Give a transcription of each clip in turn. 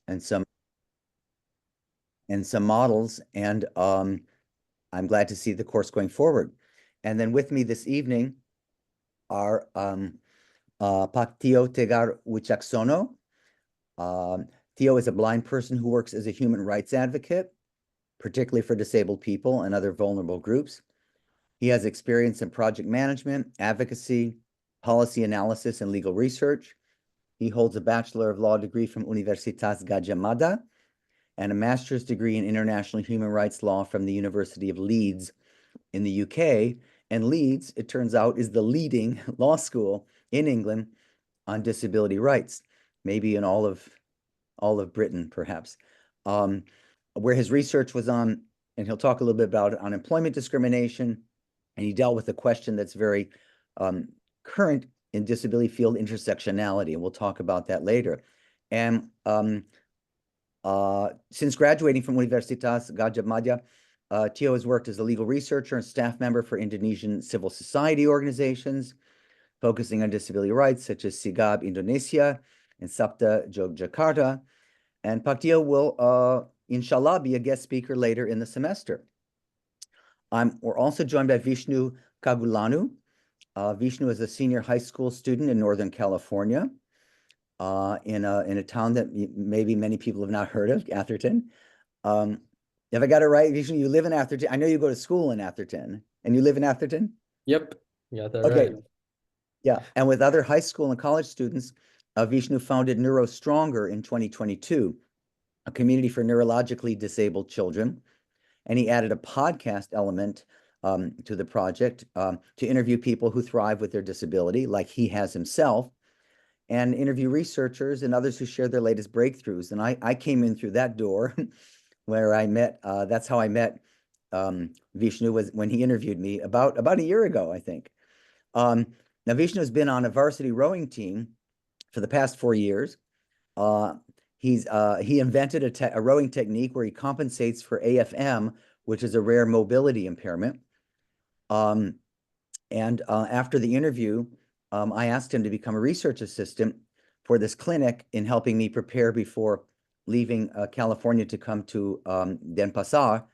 and some models, and I'm glad to see the course going forward. And then with me this evening are Pak Tio Tegar Wicaksono. Theo is a blind person who works as a human rights advocate, particularly for disabled people and other vulnerable groups. He has experience in project management, advocacy, policy analysis, and legal research. He holds a Bachelor of Law degree from Universitas Gadjah Mada and a master's degree in international human rights law from the University of Leeds in the UK. And Leeds, it turns out, is the leading law school in England on disability rights, maybe in all of Britain, perhaps, where his research was on, and he'll talk a little bit about it, on employment discrimination, and he dealt with a question that's very current in disability field, intersectionality, and we'll talk about that later. And since graduating from Universitas Gadjah Mada, Tio has worked as a legal researcher and staff member for Indonesian civil society organizations, focusing on disability rights, such as Sigap Indonesia and Sabta Yogyakarta. And Pak Tio will, inshallah, be a guest speaker later in the semester. We're also joined by Vishnu Kagulanu. Vishnu is a senior high school student in Northern California, in a town that maybe many people have not heard of, Atherton. If I got it right, Vishnu, you live in Atherton. I know you go to school in Atherton, and you live in Atherton? Yep, yeah, that's okay. Right. Yeah, and with other high school and college students, Vishnu founded Neuro Stronger in 2022, a community for neurologically disabled children. And he added a podcast element to the project to interview people who thrive with their disability, like he has himself, and interview researchers and others who share their latest breakthroughs. And I came in through that door where I met, that's how I met Vishnu, was when he interviewed me about a year ago, I think. Now, Vishnu has been on a varsity rowing team for the past 4 years. He invented a rowing technique where he compensates for AFM, which is a rare mobility impairment. And after the interview, I asked him to become a research assistant for this clinic in helping me prepare before leaving California to come to Denpasar.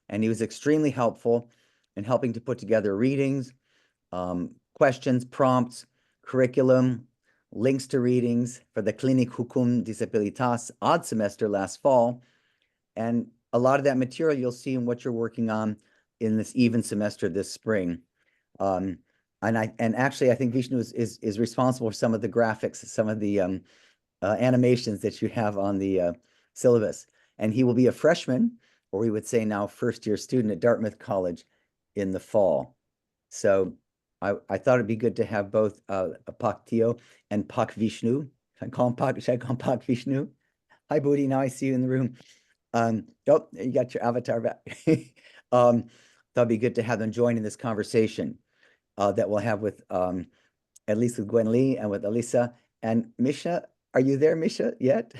And he was extremely helpful in helping to put together readings, questions, prompts, curriculum, links to readings for the Klinik Hukum Disabilitas odd semester last fall. And a lot of that material you'll see in what you're working on in this even semester this spring. And actually, I think Vishnu is responsible for some of the graphics, some of the animations that you have on the syllabus. And he will be a freshman, or we would say now first-year student at Dartmouth College in the fall. So I thought it'd be good to have both Pak Tio and Pak Vishnu. Should I call him Pak Vishnu? Hi, Booty. Now I see you in the room. Oh, you got your avatar back. That'd be good to have them join in this conversation that we'll have with at least with Gwen Lee and with Elisa and Misha. Are you there, Misha, yet?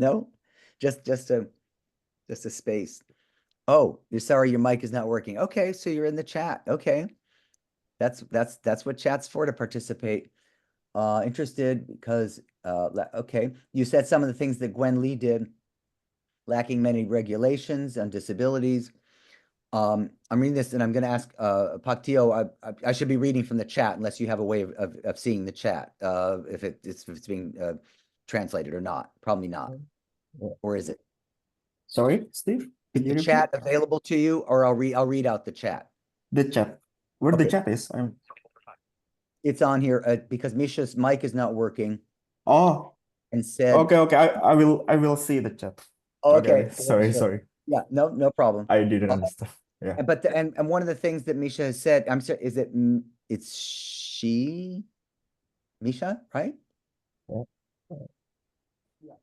No, just a space. Oh, you're sorry, your mic is not working. Okay, so you're in the chat. Okay. That's what chat's for, to participate. Interested because okay, you said some of the things that Gwen Lee did, lacking many regulations on disabilities. I'm reading this, and I'm going to ask Pak Tio. I should be reading from the chat unless you have a way of seeing the chat, if it's being translated or not. Probably not. Or is it? Sorry, Steve? Is the chat available to you, or I'll read out the chat? The chat. Where Okay. the chat is? It's on here because Misha's mic is not working. Oh, and said, okay. I will see the chat. Okay. Sorry. Yeah, no problem. I didn't understand. Yeah. But and one of the things that Misha has said, I'm sorry, is it it's she, Misha, right? Yeah.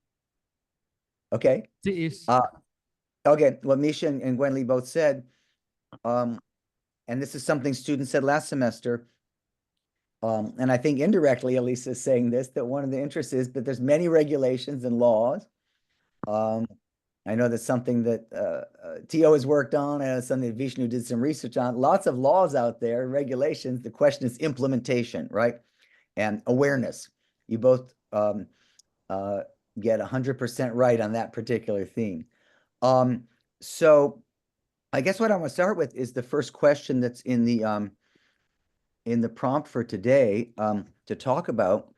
Okay. She is. Okay. What Misha and Gwen Lee both said, and this is something students said last semester, and I think indirectly Elisa is saying this, that one of the interests is that there's many regulations and laws. I know that's something that Tio has worked on, and it's something that Vishnu did some research on. Lots of laws out there, regulations. The question is implementation, right? And awareness. You both get 100% right on that particular theme. So I guess what I want to start with is the first question that's in the prompt for today to talk about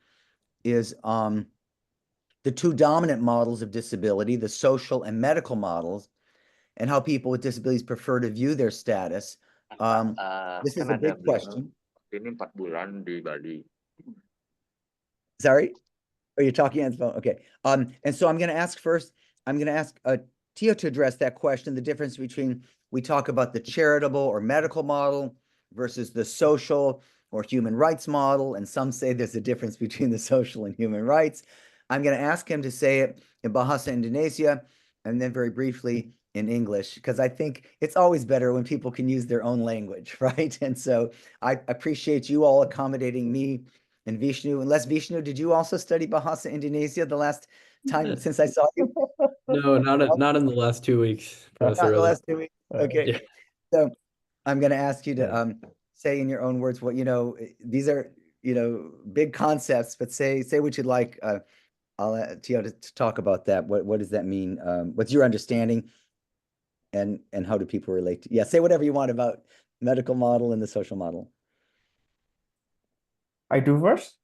is the two dominant models of disability, the social and medical models, and how people with disabilities prefer to view their status. This is Kan a ada big beliau question. ini 4 bulan di Bali. Sorry? Oh, you're talking on the phone. Okay. And so I'm going to ask first, I'm going to ask Tio to address that question, the difference between we talk about the charitable or medical model versus the social or human rights model. And some say there's a difference between the social and human rights. I'm going to ask him to say it in Bahasa Indonesia and then very briefly in English, because I think it's always better when people can use their own language, right? And so I appreciate you all accommodating me and Vishnu. Unless Vishnu, did you also study Bahasa Indonesia the last time since I saw you? No, not in the last 2 weeks, Not Professor in the Rosa. last 2 weeks. Okay. Yeah. So I'm going to ask you to Yeah. say in your own words what, these are, big concepts, but say what you'd like. I'll Tio to talk about that. What does that mean? What's your understanding and how do people relate to, yeah, say whatever you want about medical model and the social model. I do first?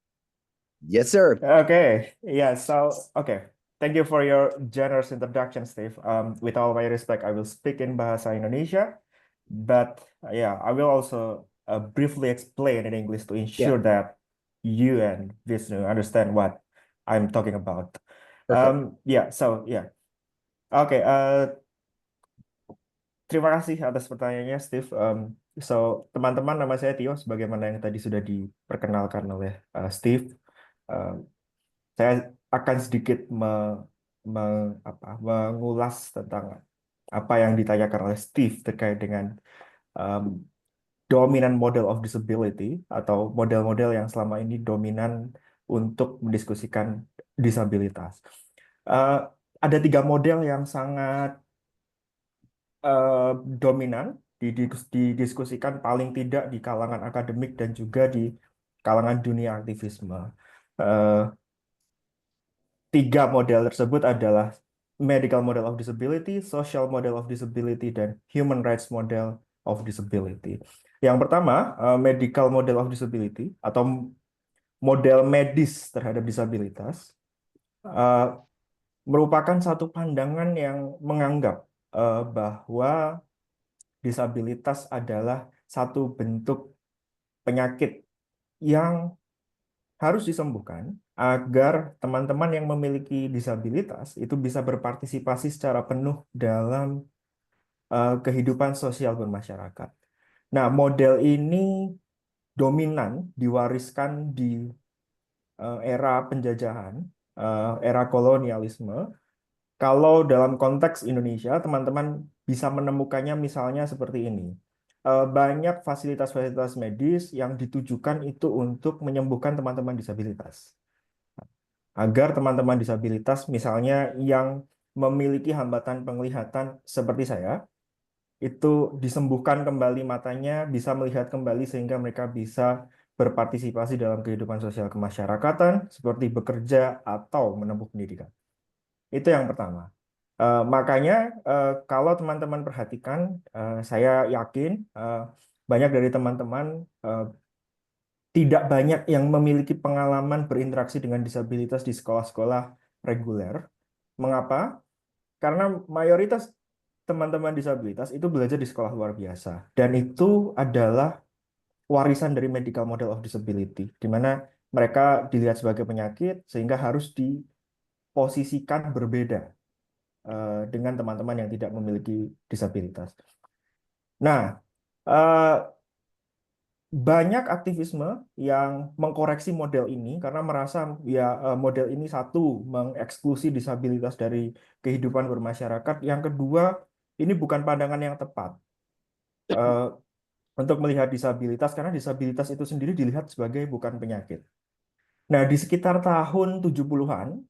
Yes, sir. Okay, yeah, so, okay. Thank you for your generous introduction, Steve. With all my respect, I will speak in Bahasa Indonesia, but yeah, I will also briefly explain in English to ensure that you and Vishnu understand what I'm talking about. Perfect. Yeah, so yeah. Oke, terima kasih atas pertanyaannya, Steve. So, teman-teman, nama saya Tio, sebagaimana yang tadi sudah diperkenalkan oleh Steve. Saya akan sedikit mengulas tentang apa yang ditanyakan oleh Steve terkait dengan dominant model of disability atau model-model yang selama ini dominan untuk mendiskusikan disabilitas. Ada 3 model yang sangat dominan didiskusikan paling tidak di kalangan akademik dan juga di kalangan dunia aktivisme. 3 model tersebut adalah medical model of disability, social model of disability, dan human rights model of disability. Yang pertama, medical model of disability atau model medis terhadap disabilitas merupakan satu pandangan yang menganggap bahwa disabilitas adalah satu bentuk penyakit yang harus disembuhkan agar teman-teman yang memiliki disabilitas itu bisa berpartisipasi secara penuh dalam kehidupan sosial bermasyarakat. Nah, model ini dominan diwariskan di era penjajahan, era kolonialisme. Kalau dalam konteks Indonesia, teman-teman bisa menemukannya misalnya seperti ini. Banyak fasilitas-fasilitas medis yang ditujukan itu untuk menyembuhkan teman-teman disabilitas. Agar teman-teman disabilitas misalnya yang memiliki hambatan penglihatan seperti saya, itu disembuhkan kembali matanya, bisa melihat kembali sehingga mereka bisa berpartisipasi dalam kehidupan sosial kemasyarakatan, seperti bekerja atau menempuh pendidikan. Itu yang pertama. Makanya kalau teman-teman perhatikan, saya yakin banyak dari teman-teman tidak banyak yang memiliki pengalaman berinteraksi dengan disabilitas di sekolah-sekolah reguler. Mengapa? Karena mayoritas teman-teman disabilitas itu belajar di sekolah luar biasa. Dan itu adalah warisan dari medical model of disability, di mana mereka dilihat sebagai penyakit sehingga harus diposisikan berbeda dengan teman-teman yang tidak memiliki disabilitas. Nah, banyak aktivisme yang mengkoreksi model ini karena merasa ya model ini satu mengeksklusi disabilitas dari kehidupan bermasyarakat. Yang kedua, ini bukan pandangan yang tepat untuk melihat disabilitas karena disabilitas itu sendiri dilihat sebagai bukan penyakit. Nah, di sekitar tahun 70-an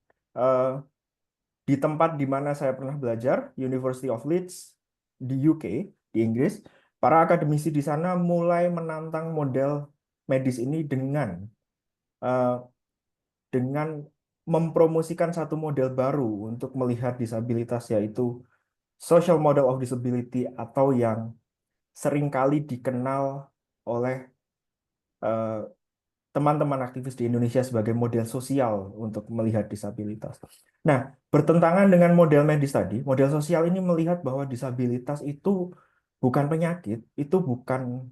di tempat di mana saya pernah belajar, University of Leeds di UK, di Inggris, para akademisi di sana mulai menantang model medis ini dengan mempromosikan satu model baru untuk melihat disabilitas, yaitu social model of disability, atau yang seringkali dikenal oleh teman-teman aktivis di Indonesia sebagai model sosial untuk melihat disabilitas. Nah, bertentangan dengan model medis tadi, model sosial ini melihat bahwa disabilitas itu bukan penyakit, itu bukan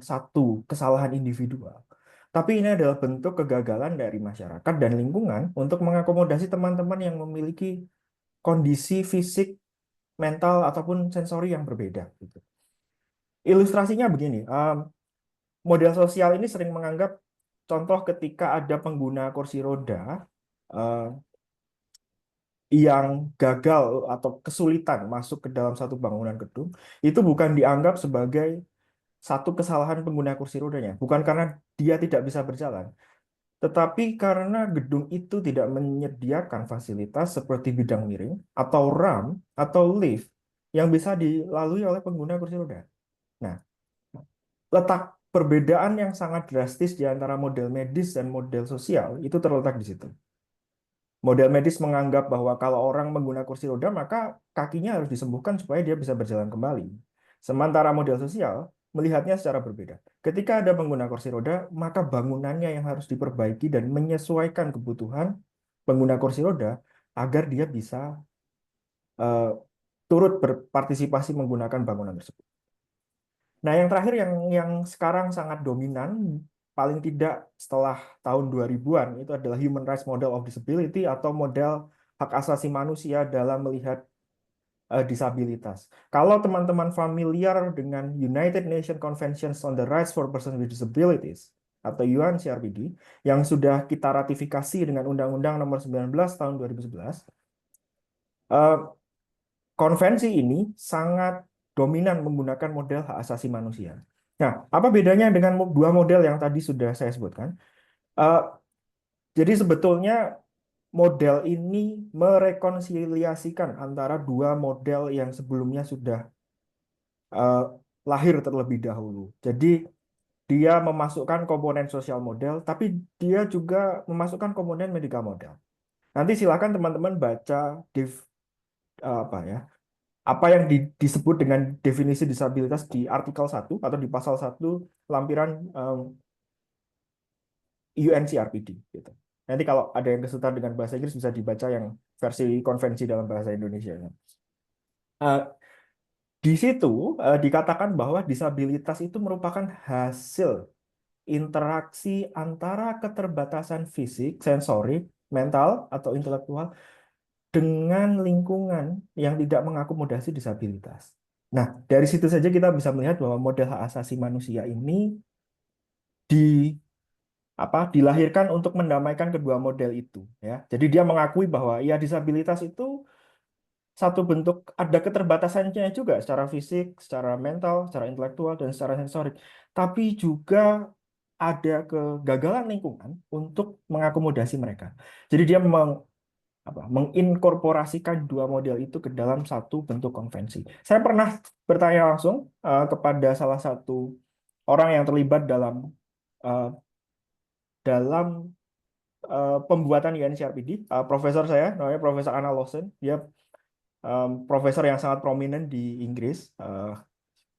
satu kesalahan individual, tapi ini adalah bentuk kegagalan dari masyarakat dan lingkungan untuk mengakomodasi teman-teman yang memiliki kondisi fisik, mental, ataupun sensori yang berbeda. Gitu. Ilustrasinya begini, model sosial ini sering menganggap contoh ketika ada pengguna kursi roda yang gagal atau kesulitan masuk ke dalam satu bangunan gedung, itu bukan dianggap sebagai satu kesalahan pengguna kursi rodanya, bukan karena dia tidak bisa berjalan, tetapi karena gedung itu tidak menyediakan fasilitas seperti bidang miring atau ramp atau lift yang bisa dilalui oleh pengguna kursi roda. Nah, letak perbedaan yang sangat drastis di antara model medis dan model sosial itu terletak di situ. Model medis menganggap bahwa kalau orang menggunakan kursi roda, maka kakinya harus disembuhkan supaya dia bisa berjalan kembali. Sementara model sosial melihatnya secara berbeda. Ketika ada pengguna kursi roda, maka bangunannya yang harus diperbaiki dan menyesuaikan kebutuhan pengguna kursi roda agar dia bisa turut berpartisipasi menggunakan bangunan tersebut. Nah, yang terakhir yang sekarang sangat dominan, paling tidak setelah tahun 2000-an, itu adalah Human Rights Model of Disability atau model hak asasi manusia dalam melihat disabilitas. Kalau teman-teman familiar dengan United Nations Convention on the Rights for Persons with Disabilities atau UNCRPD yang sudah kita ratifikasi dengan Undang-Undang Nomor 19 tahun 2011, konvensi ini sangat dominan menggunakan model hak asasi manusia. Nah, apa bedanya dengan dua model yang tadi sudah saya sebutkan? Jadi sebetulnya model ini merekonsiliasikan antara dua model yang sebelumnya sudah lahir terlebih dahulu. Jadi dia memasukkan komponen sosial model, tapi dia juga memasukkan komponen medical model. Nanti silakan teman-teman baca apa yang disebut dengan definisi disabilitas di artikel 1 atau di pasal 1 lampiran UNCRPD gitu. Nanti kalau ada yang kesulitan dengan bahasa Inggris bisa dibaca yang versi konvensi dalam bahasa Indonesia. Di situ dikatakan bahwa disabilitas itu merupakan hasil interaksi antara keterbatasan fisik, sensorik, mental, atau intelektual dengan lingkungan yang tidak mengakomodasi disabilitas. Nah, dari situ saja kita bisa melihat bahwa model hak asasi manusia ini dilahirkan untuk mendamaikan kedua model itu. Ya. Jadi dia mengakui bahwa ya disabilitas itu satu bentuk ada keterbatasannya juga secara fisik, secara mental, secara intelektual, dan secara sensorik. Tapi juga ada kegagalan lingkungan untuk mengakomodasi mereka. Jadi dia menginkorporasikan dua model itu ke dalam satu bentuk konvensi. Saya pernah bertanya langsung kepada salah satu orang yang terlibat dalam pembuatan UNCRPD, profesor saya, namanya Profesor Anna Lawson. Dia profesor yang sangat prominent di Inggris,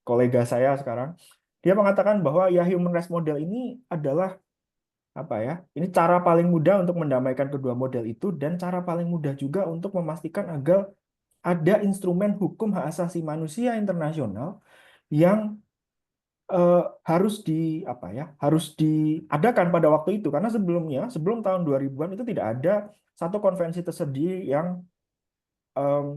kolega saya sekarang. Dia mengatakan bahwa ya human rights model ini adalah ini cara paling mudah untuk mendamaikan kedua model itu dan cara paling mudah juga untuk memastikan agar ada instrumen hukum hak asasi manusia internasional yang harus diadakan pada waktu itu, karena sebelum tahun 2000-an itu tidak ada satu konvensi tersedia yang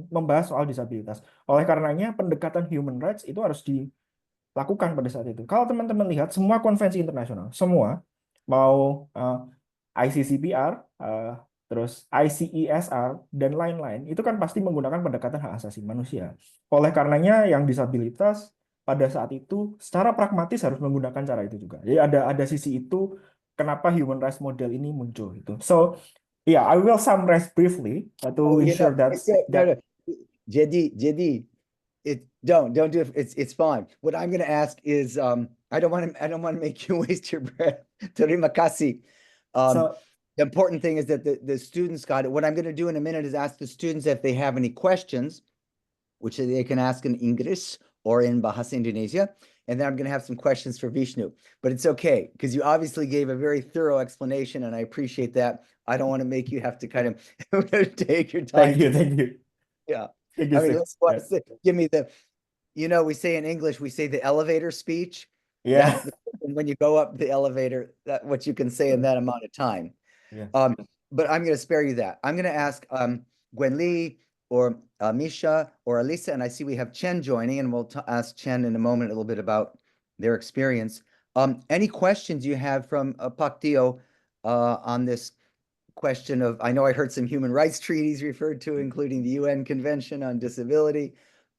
membahas soal disabilitas. Oleh karenanya pendekatan human rights itu harus dilakukan pada saat itu. Kalau teman-teman lihat semua konvensi internasional, semua mau ICCPR, terus ICESR dan lain-lain, itu kan pasti menggunakan pendekatan hak asasi manusia. Oleh karenanya yang disabilitas pada saat itu secara pragmatis harus menggunakan cara itu juga. Jadi ada sisi itu kenapa human rights model ini muncul itu. So yeah, I will summarize briefly to ensure that. JD, don't do it. It's fine. What I'm going to ask is, I don't want to make you waste your breath. Terima kasih. So the important thing is that the students got it. What I'm going to do in a minute is ask the students if they have any questions, which they can ask in English or in Bahasa Indonesia. And then I'm going to have some questions for Vishnu. But it's okay, because you obviously gave a very thorough explanation, and I appreciate that. I don't want to make you have to kind of take your time. Thank you. Yeah. Thank you, I mean, Sid. let's want to say, give me the, we say in English, we say the elevator speech. Yeah. That's when you go up the elevator, that what you can say in that amount of time. Yeah. But I'm going to spare you that. I'm going to ask Gwen Lee or Misha or Alisa, and I see we have Chen joining, and we'll ask Chen in a moment a little bit about their experience. Any questions you have from Pak Tio on this question of, I know I heard some human rights treaties referred to, including the UN Convention on Disability,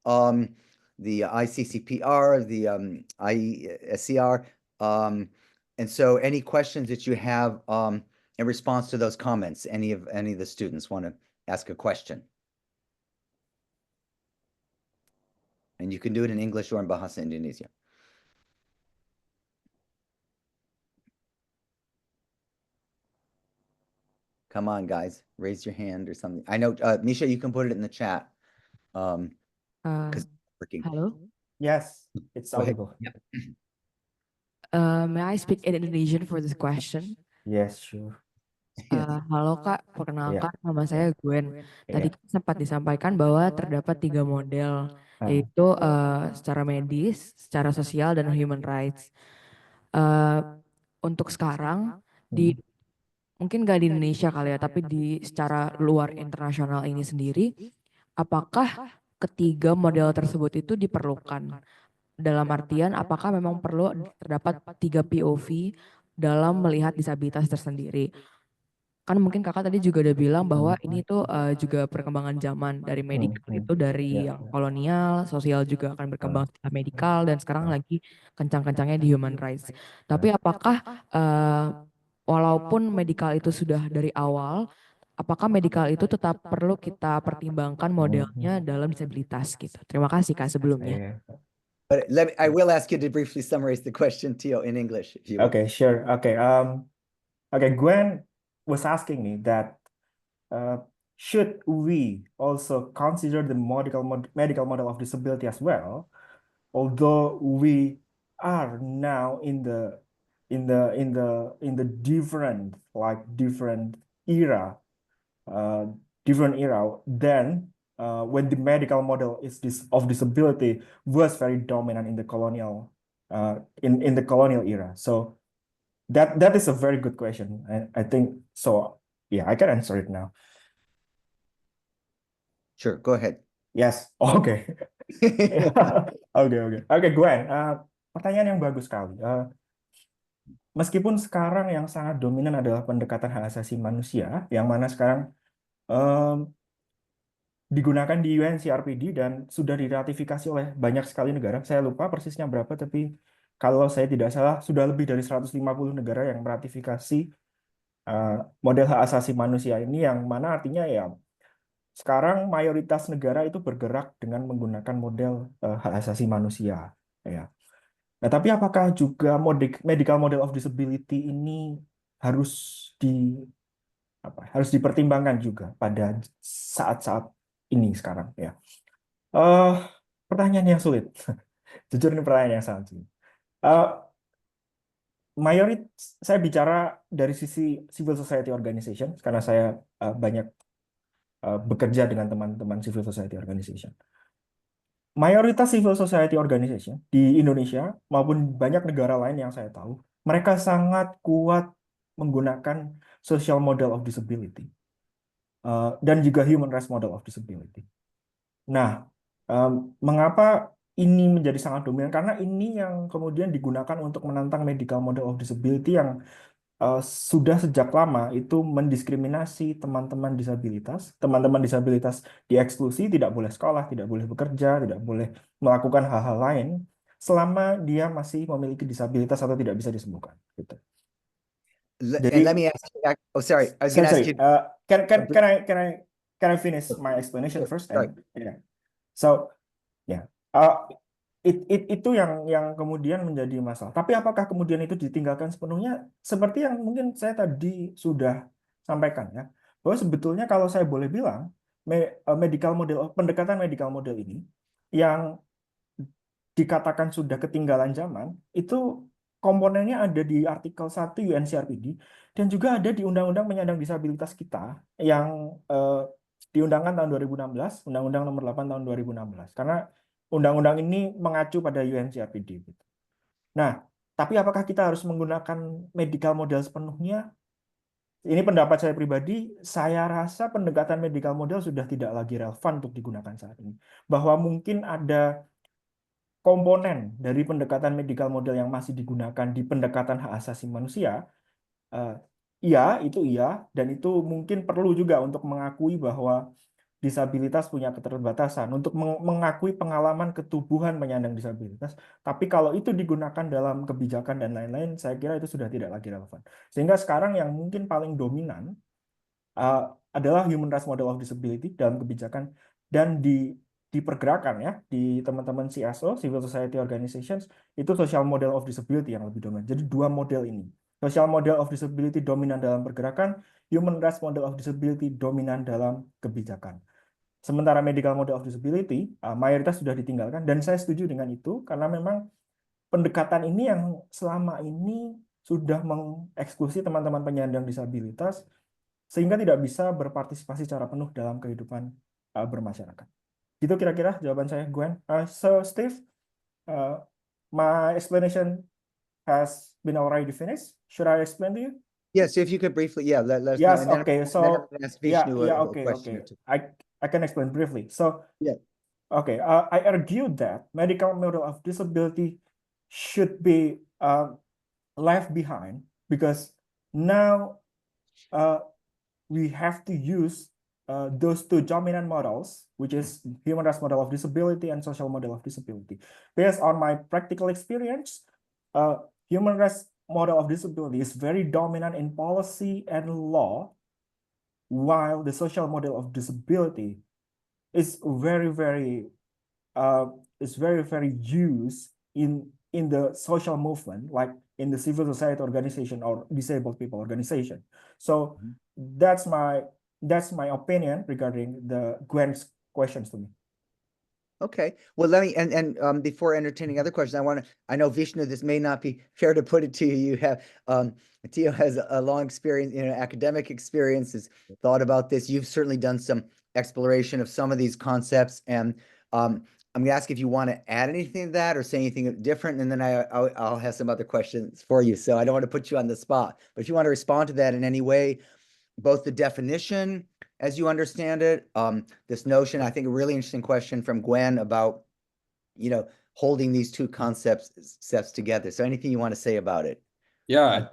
the ICCPR, the IESCR. And so any questions that you have in response to those comments, any of the students want to ask a question? And you can do it in English or in Bahasa Indonesia. Come on, guys, raise your hand or something. I know, Misha, you can put it in the chat. Because working. Halo, Yes, it's Go ahead. audible. may I speak in Indonesian for this question? Yes, sure. Halo Kak, perkenalkan nama saya Gwen. Tadi Iya. sempat disampaikan bahwa terdapat 3 model, Ah. yaitu secara medis, secara sosial, dan human rights. Untuk sekarang, mungkin nggak di Indonesia kali ya, tapi di secara luar internasional ini sendiri, apakah ketiga model tersebut itu diperlukan? Dalam artian, apakah memang perlu terdapat 3 POV dalam melihat disabilitas tersendiri? Kan mungkin kakak tadi juga udah bilang bahwa ini tuh juga perkembangan zaman dari medikal itu dari yang kolonial, sosial juga akan berkembang setelah medikal, dan sekarang lagi kencang-kencangnya di human rights. Tapi apakah walaupun medikal itu sudah dari awal, apakah medikal itu tetap perlu kita pertimbangkan modelnya dalam disabilitas gitu? Terima kasih Kak sebelumnya. But I will ask you to briefly summarize the question, Tio, in English, if you will. Okay, sure. Okay. Okay, Gwen was asking me that should we also consider the medical model of disability as well, although we are now in the different era, then when the medical model of disability was very dominant in the colonial in the colonial era. So that is a very good question. I think so. Yeah, I can answer it now. Sure, go ahead. Yes. Okay. Okay, Gwen. Pertanyaan yang bagus sekali. Meskipun sekarang yang sangat dominan adalah pendekatan hak asasi manusia, yang mana sekarang digunakan di UNCRPD dan sudah diratifikasi oleh banyak sekali negara. Saya lupa persisnya berapa, tapi kalau saya tidak salah sudah lebih dari 150 negara yang meratifikasi model hak asasi manusia ini, yang mana artinya ya sekarang mayoritas negara itu bergerak dengan menggunakan model hak asasi manusia. Ya. Nah, tapi apakah juga medical model of disability ini harus dipertimbangkan juga pada saat-saat ini sekarang? Ya. Pertanyaan yang sulit. Jujur ini pertanyaan yang sangat sulit. Saya bicara dari sisi civil society organization karena saya banyak bekerja dengan teman-teman civil society organization. Mayoritas civil society organization di Indonesia maupun banyak negara lain yang saya tahu, mereka sangat kuat menggunakan social model of disability dan juga human rights model of disability. Nah, mengapa ini menjadi sangat dominan? Karena ini yang kemudian digunakan untuk menantang medical model of disability yang sudah sejak lama itu mendiskriminasi teman-teman disabilitas dieksklusi, tidak boleh sekolah, tidak boleh bekerja, tidak boleh melakukan hal-hal lain selama dia masih memiliki disabilitas atau tidak bisa disembuhkan. Gitu. And let me ask you, oh, sorry, I was going to ask you. Can I finish my explanation first? Sorry. Yeah. So, yeah. Itu yang kemudian menjadi masalah. Tapi apakah kemudian itu ditinggalkan sepenuhnya? Seperti yang mungkin saya tadi sudah sampaikan ya, bahwa sebetulnya kalau saya boleh bilang, pendekatan medical model ini yang dikatakan sudah ketinggalan zaman, itu komponennya ada di artikel 1 UNCRPD dan juga ada di Undang-Undang Penyandang Disabilitas kita yang diundangkan tahun 2016, Undang-Undang Nomor 8 tahun 2016. Karena undang-undang ini mengacu pada UNCRPD. Gitu. Nah, tapi apakah kita harus menggunakan medical model sepenuhnya? Ini pendapat saya pribadi, saya rasa pendekatan medical model sudah tidak lagi relevan untuk digunakan saat ini. Bahwa mungkin ada komponen dari pendekatan medical model yang masih digunakan di pendekatan hak asasi manusia, iya, dan itu mungkin perlu juga untuk mengakui bahwa disabilitas punya keterbatasan, untuk mengakui pengalaman ketubuhan penyandang disabilitas. Tapi kalau itu digunakan dalam kebijakan dan lain-lain, saya kira itu sudah tidak lagi relevan. Sehingga sekarang yang mungkin paling dominan adalah Human Rights Model of Disability dalam kebijakan dan di pergerakan ya, di teman-teman CSO, Civil Society Organizations, itu Social Model of Disability yang lebih dominan. Jadi dua model ini. Social Model of Disability dominan dalam pergerakan, Human Rights Model of Disability dominan dalam kebijakan. Sementara Medical Model of Disability, mayoritas sudah ditinggalkan, dan saya setuju dengan itu, karena memang pendekatan ini yang selama ini sudah mengeksklusi teman-teman penyandang disabilitas, sehingga tidak bisa berpartisipasi secara penuh dalam kehidupan bermasyarakat. Gitu kira-kira jawaban saya, Gwen. So, Steve, my explanation has been already finished. Should I explain to you? Yeah, so if you could briefly, let us know. Yes, And then, okay. then So, I'm gonna ask Vishnu a okay. question or two. I can explain briefly. So, Yeah. okay, I argued that medical model of disability should be left behind because now we have to use those two dominant models, which is Human Rights Model of Disability and Social Model of Disability. Based on my practical experience, Human Rights Model of Disability is very dominant in policy and law, while the Social Model of Disability is very, very used in the social movement, like in the civil society organization or disabled people organization. So that's my opinion regarding the Gwen's questions to me. Okay, well, let me, and before entertaining other questions, I know Vishnu, this may not be fair to put it to you. You have, Tio has a long experience, academic experience, has thought about this. You've certainly done some exploration of some of these concepts, and I'm gonna ask if you want to add anything to that or say anything different, and then I'll have some other questions for you. So I don't want to put you on the spot, but if you want to respond to that in any way, both the definition as you understand it, this notion, I think a really interesting question from Gwen about, holding these two concepts together. So anything you want to say about it? Yeah,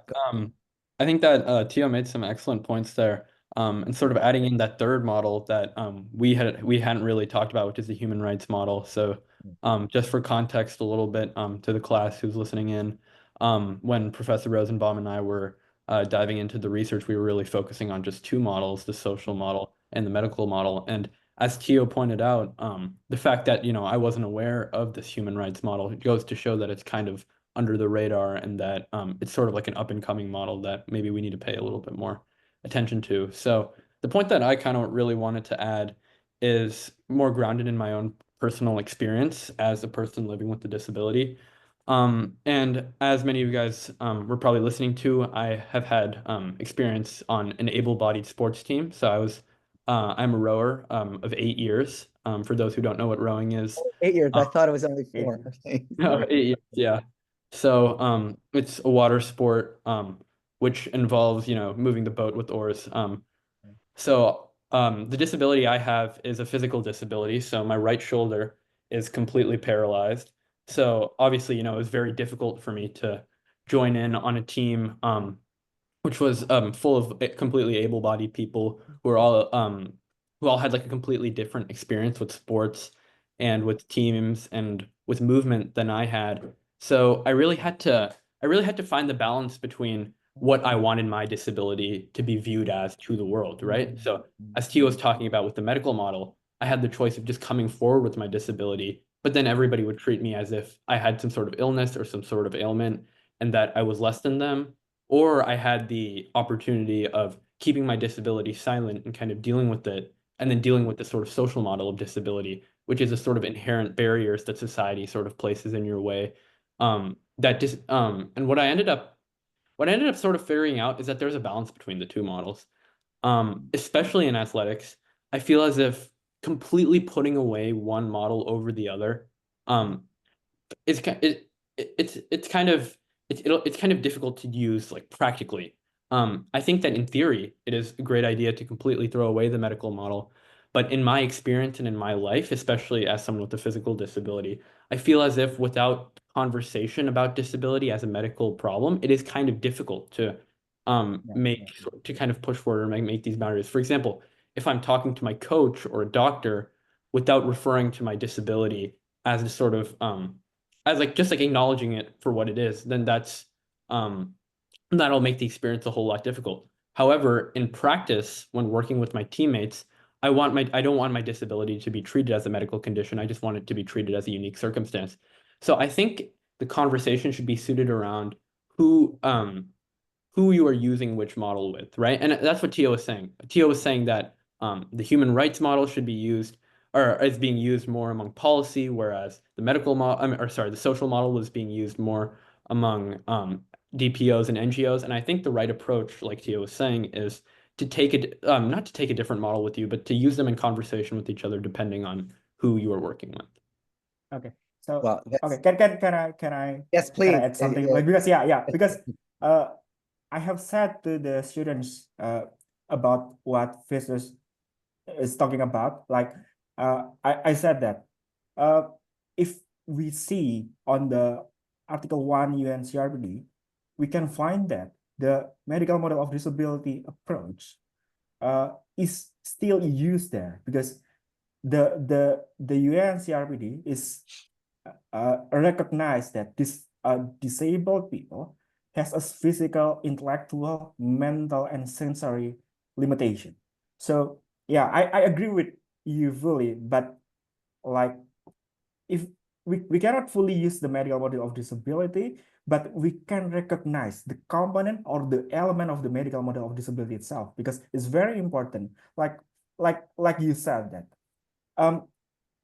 I think that Tio made some excellent points there. And sort of adding in that third model that we hadn't really talked about, which is the human rights model. So just for context a little bit to the class who's listening in, when Professor Rosenbaum and I were diving into the research, we were really focusing on just two models, the social model and the medical model. And as Tio pointed out, the fact that, I wasn't aware of this human rights model, it goes to show that it's kind of under the radar and that it's sort of like an up and coming model that maybe we need to pay a little bit more attention to. So the point that I kind of really wanted to add is more grounded in my own personal experience as a person living with a disability. And as many of you guys were probably listening to, I have had experience on an able-bodied sports team. So I'm a rower of 8 years. For those who don't know what rowing is. 8 years. I thought it was only 4. Okay. No, 8 years, yeah. So it's a water sport which involves, moving the boat with oars. So the disability I have is a physical disability. So my right shoulder is completely paralyzed. So obviously, it was very difficult for me to join in on a team which was full of completely able-bodied people who all had like a completely different experience with sports and with teams and with movement than I had. So I really had to find the balance between what I wanted my disability to be viewed as to the world, right? So as Tio was talking about with the medical model, I had the choice of just coming forward with my disability, but then everybody would treat me as if I had some sort of illness or some sort of ailment and that I was less than them. Or I had the opportunity of keeping my disability silent and kind of dealing with it, and then dealing with the sort of social model of disability, which is a sort of inherent barriers that society sort of places in your way. And what I ended up sort of figuring out is that there's a balance between the two models. Especially in athletics, I feel as if completely putting away one model over the other, it's kind of difficult to use like practically. I think that in theory, it is a great idea to completely throw away the medical model. But in my experience and in my life, especially as someone with a physical disability, I feel as if without conversation about disability as a medical problem, it is kind of difficult to kind of push forward or make these boundaries. For example, if I'm talking to my coach or a doctor without referring to my disability as a sort of as like just like acknowledging it for what it is, then that'll make the experience a whole lot difficult. However, in practice, when working with my teammates, I don't want my disability to be treated as a medical condition. I just want it to be treated as a unique circumstance. So I think the conversation should be suited around who you are using which model with, right? And that's what Tio was saying. Tio was saying that the human rights model should be used or is being used more among policy, whereas the the social model was being used more among DPOs and NGOs. And I think the right approach, like Tio was saying, is to not to take a different model with you, but to use them in conversation with each other, depending on who you are working with. Okay. So Well, okay, can I yes, please. add something? Like because I have said to the students about what Festus is talking about. Like I said that if we see on the Article 1 UNCRPD, we can find that the medical model of disability approach is still used there because the UNCRPD is recognize that this disabled people has a physical, intellectual, mental, and sensory limitation. So yeah, I agree with you fully, but like if we cannot fully use the medical model of disability, but we can recognize the component or the element of the medical model of disability itself because it's very important. Like you said that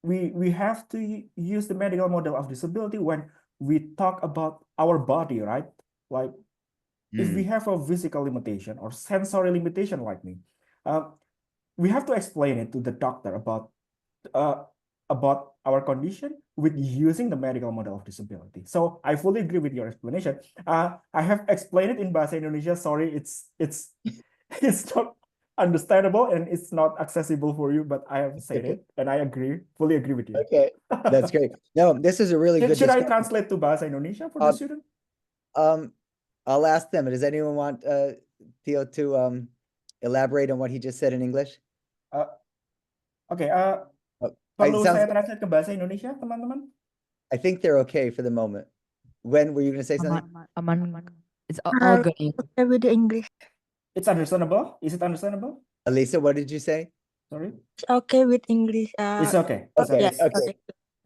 we have to use the medical model of disability when we talk about our body, right? Like if we have a physical limitation or sensory limitation like me, we have to explain it to the doctor about our condition with using the medical model of disability. So I fully agree with your explanation. I have explained it in Bahasa Indonesia. Sorry, it's not understandable and it's not accessible for you, but I have said it and I fully agree with you. Okay, that's great. No, this is a really good Should I discussion. translate to Bahasa Indonesia for the student? I'll ask them. Does anyone want Theo to elaborate on what he just said in English? Okay, It perlu sounds saya like- translate ke Bahasa Indonesia, teman-teman? I think they're okay for the moment. When were you going to say something? Aman. It's all good. Okay with the English. It's understandable? Is it understandable? Elisa, what did you say? Sorry? It's okay with English. It's okay. Okay, Yes, okay.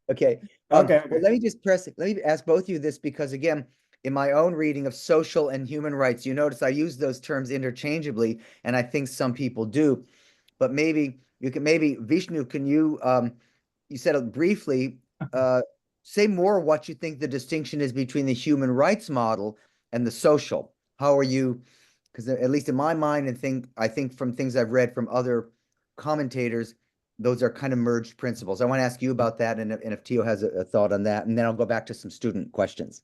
Okay. Okay. Well, let me ask both of you this because again, in my own reading of social and human rights, you notice I use those terms interchangeably, and I think some people do. But maybe Vishnu, can you you said it briefly, say more what you think the distinction is between the human rights model and the social. How are you? Because at least in my mind, I think from things I've read from other commentators, those are kind of merged principles. I want to ask you about that, and if Tio has a thought on that, and then I'll go back to some student questions.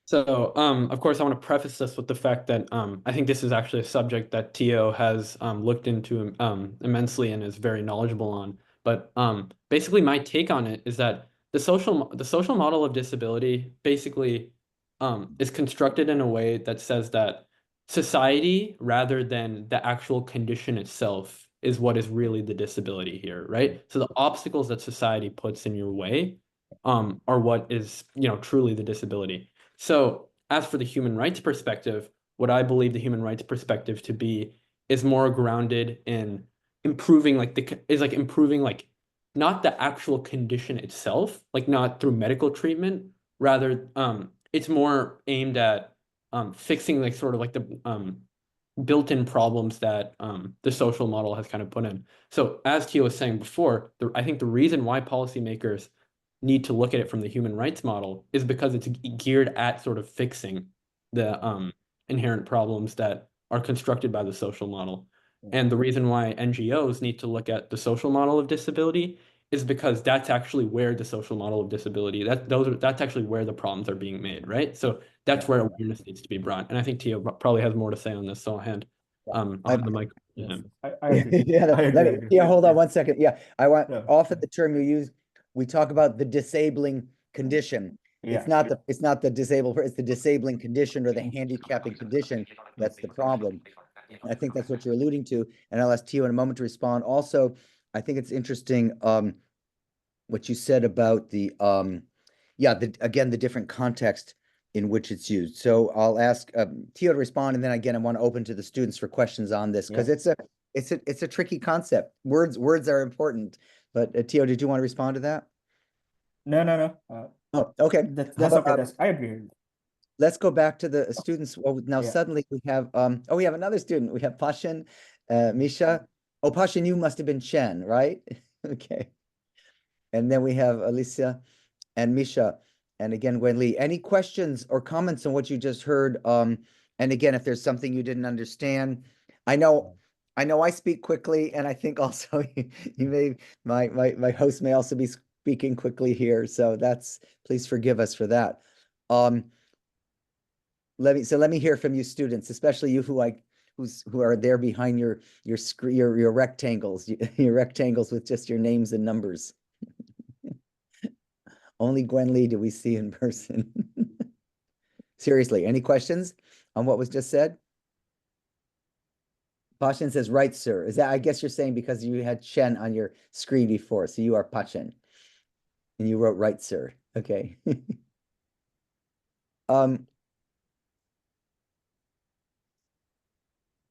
So, of course, I want to preface this with the fact that I think this is actually a subject that Tio has looked into immensely and is very knowledgeable on. But basically, my take on it is that the social model of disability basically is constructed in a way that says that society, rather than the actual condition itself, is what is really the disability here, right? So the obstacles that society puts in your way are what is, truly the disability. So as for the human rights perspective, what I believe the human rights perspective to be is more grounded in improving not the actual condition itself, like not through medical treatment, rather it's more aimed at fixing like sort of like built-in problems that the social model has kind of put in. So as Tio was saying before, I think the reason why policymakers need to look at it from the human rights model is because it's geared at sort of fixing the inherent problems that are constructed by the social model. And the reason why NGOs need to look at the social model of disability is because that's actually where the social model of disability, that's actually where the problems are being made, right? So that's where awareness needs to be brought. And I think Tio probably has more to say on this, so I'll hand on the mic to Yes, him. I agree. Yeah, I agree. I agree. yeah, hold on one second. Yeah, I want Yeah. often the term you use, we talk about the disabling condition. It's Yeah. not the disabled, it's the disabling condition or the handicapping condition that's the problem. I think that's what you're alluding to, and I'll ask Tio in a moment to respond. Also, I think it's interesting what you said about the again, the different context in which it's used. So I'll ask Tio to respond, and then again, I want to open to the students for questions on this because it's a tricky concept. Words are important, but Tio, did you want to respond to that? No. Oh, okay. That's How about, okay. I agree. let's go back to the students. Well, now Yeah. suddenly we have we have another student. We have Pashin, Misha. Oh, Pashin, you must have been Chen, right? Okay. And then we have Alicia and Misha, and again, Gwen Lee. Any questions or comments on what you just heard? And again, if there's something you didn't understand, I know I speak quickly, and I think also you may my host may also be speaking quickly here, so please forgive us for that. Let me hear from you students, especially you who are there behind your screen, your rectangles, your rectangles with just your names and numbers. Only Gwen Lee do we see in person. Seriously, any questions on what was just said? Pashin says, right, sir. Is that, I guess you're saying because you had Chen on your screen before, so you are Pashin. And you wrote right, sir. Okay.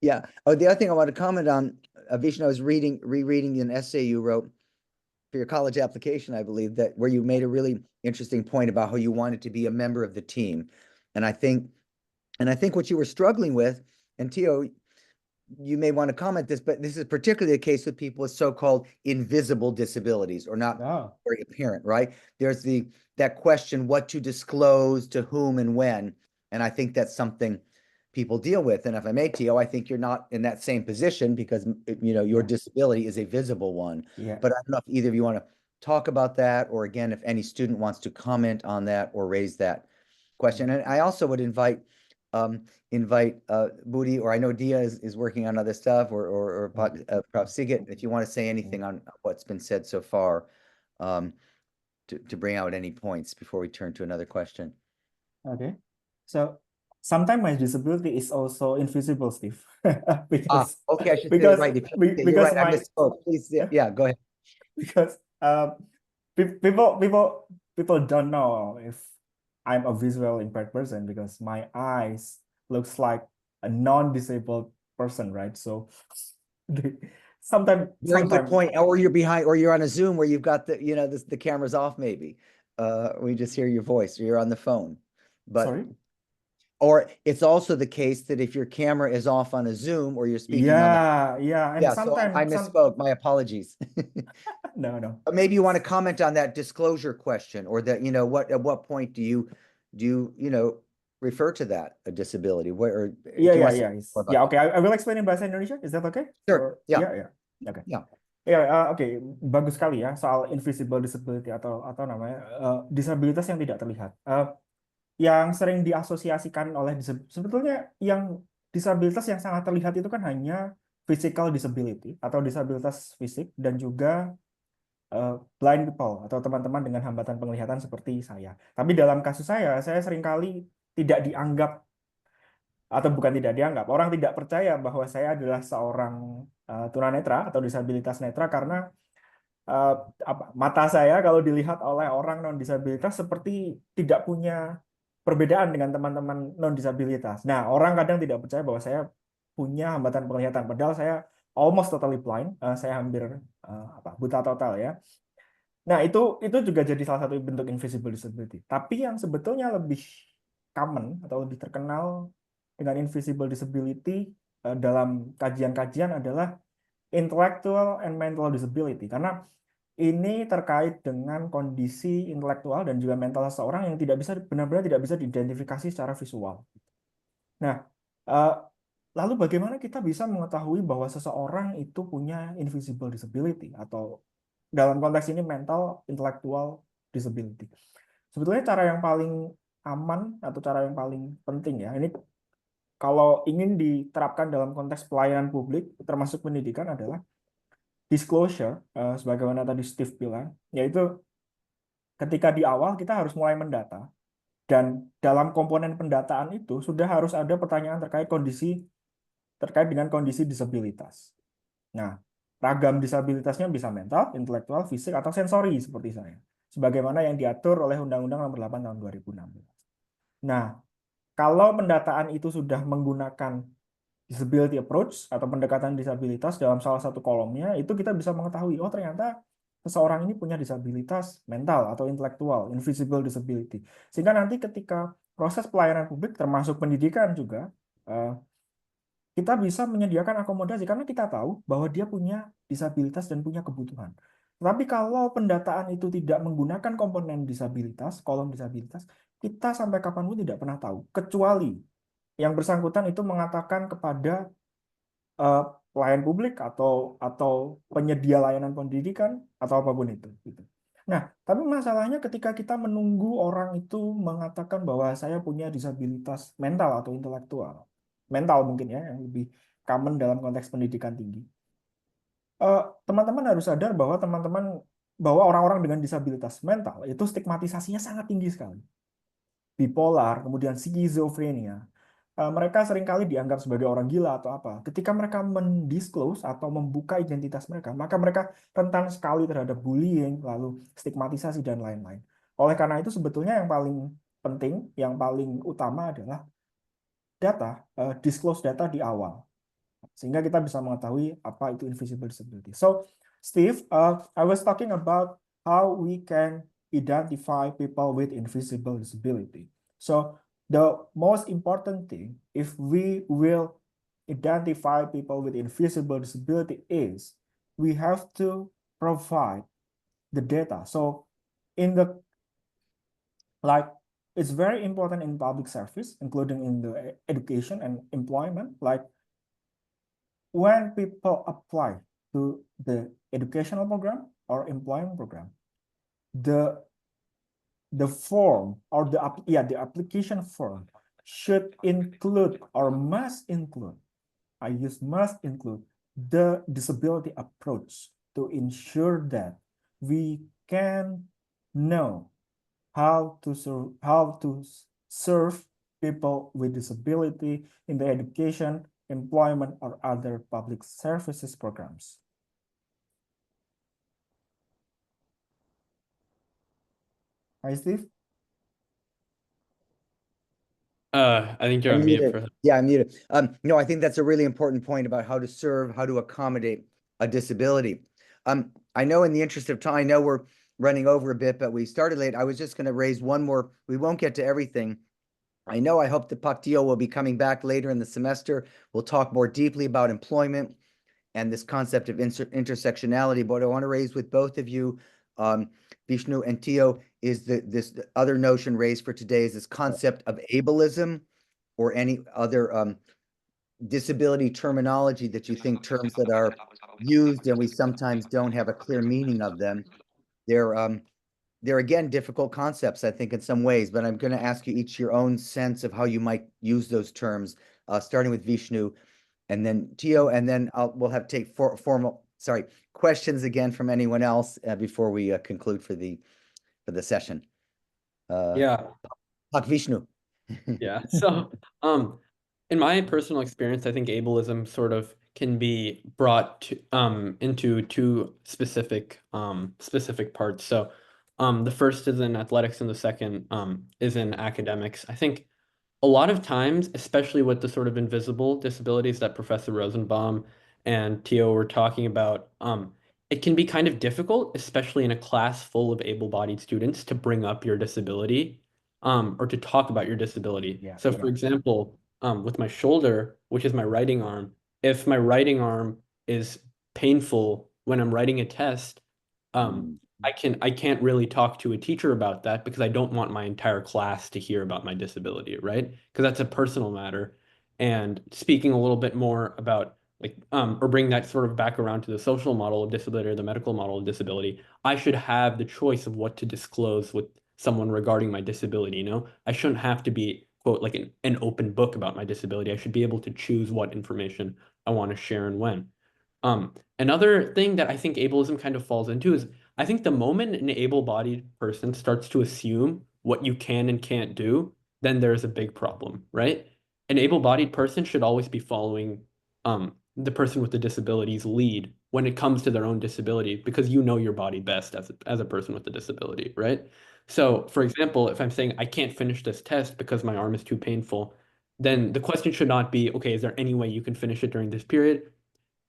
Yeah. Oh, the other thing I want to comment on, Vishnu, I was rereading an essay you wrote for your college application, I believe, that where you made a really interesting point about how you wanted to be a member of the team. And I think what you were struggling with, and Tio, you may want to comment this, but this is particularly the case with people with so-called invisible disabilities or not very apparent, right? There's that question, what to disclose to whom and when. And I think that's something people deal with. And if I may, Tio, I think you're not in that same position because, your disability is a visible one. Yeah. But I don't know if either of you want to talk about that, or again, if any student wants to comment on that or raise that question. And I also would invite Budi, or I know Dia is working on other stuff, or Prof. Sigit, if you want to say anything on what's been said so far, to bring out any points before we turn to another question. Okay. So sometimes my disability is also invisible, Steve. Because okay, I should because say it right. because you're right. my I misspoke. Please, yeah, go ahead. because people don't know if I'm a visual impaired person because my eyes looks like a non-disabled person, right? So sometimes Very good point. Or you're behind, or you're on a Zoom where you've got the camera's off, maybe. We just hear your voice, or you're on the phone. But sorry. Or it's also the case that if your camera is off on a Zoom or you're speaking on and so sometimes I misspoke. My apologies. No. But maybe you want to comment on that disclosure question, or that, at what point do you refer to that a disability? Where Okay, I will explain in bahasa Indonesia. Is that okay? Sure. Okay. Yeah. Oke, bagus sekali ya soal invisible disability atau namanya disabilitas yang tidak terlihat. Yang sering diasosiasikan oleh sebetulnya yang disabilitas yang sangat terlihat itu kan hanya physical disability atau disabilitas fisik, dan juga blind people atau teman-teman dengan hambatan penglihatan seperti saya. Tapi dalam kasus saya seringkali tidak dianggap, atau bukan tidak dianggap, orang tidak percaya bahwa saya adalah seorang tunanetra atau disabilitas netra karena mata saya kalau dilihat oleh orang non disabilitas seperti tidak punya perbedaan dengan teman-teman non disabilitas. Nah, orang kadang tidak percaya bahwa saya punya hambatan penglihatan, padahal saya almost totally blind, saya hampir buta total ya. Nah, itu juga jadi salah satu bentuk invisible disability. Tapi yang sebetulnya lebih common atau lebih terkenal dengan invisible disability dalam kajian-kajian adalah intellectual and mental disability, karena ini terkait dengan kondisi intelektual dan juga mental seseorang yang benar-benar tidak bisa diidentifikasi secara visual. Nah, eh, lalu bagaimana kita bisa mengetahui bahwa seseorang itu punya invisible disability atau dalam konteks ini mental intellectual disability? Sebetulnya cara yang paling aman atau cara yang paling penting ya, ini kalau ingin diterapkan dalam konteks pelayanan publik termasuk pendidikan adalah disclosure, sebagaimana tadi Steve bilang, yaitu ketika di awal kita harus mulai mendata, dan dalam komponen pendataan itu sudah harus ada pertanyaan terkait dengan kondisi disabilitas. Nah, ragam disabilitasnya bisa mental, intelektual, fisik, atau sensori seperti saya, sebagaimana yang diatur oleh Undang-Undang Nomor 8 Tahun 2016. Nah, kalau pendataan itu sudah menggunakan disability approach atau pendekatan disabilitas dalam salah satu kolomnya, itu kita bisa mengetahui, oh ternyata seseorang ini punya disabilitas mental atau intelektual, invisible disability. Sehingga nanti ketika proses pelayanan publik termasuk pendidikan juga, kita bisa menyediakan akomodasi karena kita tahu bahwa dia punya disabilitas dan punya kebutuhan. Tapi kalau pendataan itu tidak menggunakan komponen disabilitas, kolom disabilitas, kita sampai kapanpun tidak pernah tahu, kecuali yang bersangkutan itu mengatakan kepada pelayan publik atau penyedia layanan pendidikan atau apapun itu. Gitu. Nah, tapi masalahnya ketika kita menunggu orang itu mengatakan bahwa saya punya disabilitas mental atau intelektual, mental mungkin ya yang lebih common dalam konteks pendidikan tinggi. Teman-teman harus sadar bahwa orang-orang dengan disabilitas mental itu stigmatisasinya sangat tinggi sekali. Bipolar, kemudian skizofrenia, mereka seringkali dianggap sebagai orang gila atau apa. Ketika mereka mendisclose atau membuka identitas mereka, maka mereka rentan sekali terhadap bullying, lalu stigmatisasi, dan lain-lain. Oleh karena itu, sebetulnya yang paling penting, yang paling utama adalah data, disclose data di awal. Sehingga kita bisa mengetahui apa itu invisible disability. So, Steve, I was talking about how we can identify people with invisible disability. So, the most important thing, if we will identify people with invisible disability, is we have to provide the data. So, it's very important in public service, including in the education and employment, like when people apply to the educational program or employment program, the form or the application form should include or must include, I use must include, the disability approach to ensure that we can know how to serve people with disability in the education, employment, or other public services programs. Hi, Steve. I think you're I'm on mute muted. for Yeah, I'm muted. No, I think that's a really important point about how to serve, how to accommodate a disability. I know in the interest of time, I know we're running over a bit, but we started late. I was just going to raise one more. We won't get to everything. I hope that Pakdio will be coming back later in the semester. We'll talk more deeply about employment and this concept of intersectionality. But what I want to raise with both of you, Vishnu and Tio, is this other notion raised for today is this concept of ableism or any other disability terminology that you think terms that are used and we sometimes don't have a clear meaning of them. They're again difficult concepts, I think, in some ways, but I'm going to ask you each your own sense of how you might use those terms, starting with Vishnu, and then Tio, and then we'll have take questions again from anyone else before we conclude for the session. yeah. Vishnu. Yeah. So, in my personal experience, I think ableism sort of can be brought to, into two specific parts. So, the first is in athletics, and the second is in academics. I think a lot of times, especially with the sort of invisible disabilities that Professor Rosenbaum and Tio were talking about, it can be kind of difficult, especially in a class full of able-bodied students, to bring up your disability, or to talk about your disability. Yeah, So, yeah. for example, with my shoulder, which is my writing arm, if my writing arm is painful when I'm writing a test, I can't really talk to a teacher about that because I don't want my entire class to hear about my disability, right? Because that's a personal matter. And speaking a little bit more about like or bring that sort of back around to the social model of disability or the medical model of disability, I should have the choice of what to disclose with someone regarding my disability, you know? I shouldn't have to be, quote, like an open book about my disability. I should be able to choose what information I want to share and when. Another thing that I think ableism kind of falls into is I think the moment an able-bodied person starts to assume what you can and can't do, then there's a big problem, right? An able-bodied person should always be following the person with the disability's lead when it comes to their own disability, because you know your body best as a person with a disability, right? So, for example, if I'm saying I can't finish this test because my arm is too painful, then the question should not be, okay, is there any way you can finish it during this period?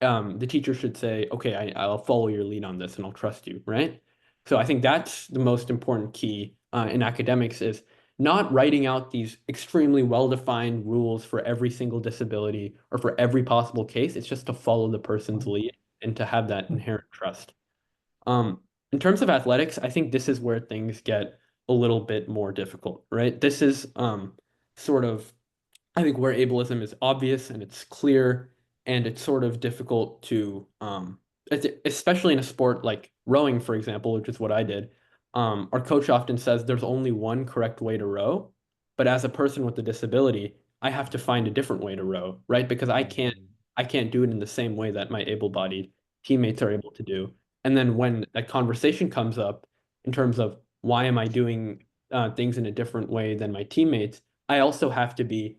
The teacher should say, okay, I'll follow your lead on this and I'll trust you, right? So I think that's the most important key in academics is not writing out these extremely well-defined rules for every single disability or for every possible case. It's just to follow the person's lead and to have that inherent trust. In terms of athletics, I think this is where things get a little bit more difficult, right? This is sort of, I think, where ableism is obvious and it's clear, and it's sort of difficult to, especially in a sport like rowing, for example, which is what I did. Our coach often says there's only one correct way to row, but as a person with a disability, I have to find a different way to row, right? Because I can't do it in the same way that my able-bodied teammates are able to do. And then when that conversation comes up in terms of why am I doing things in a different way than my teammates, I also have to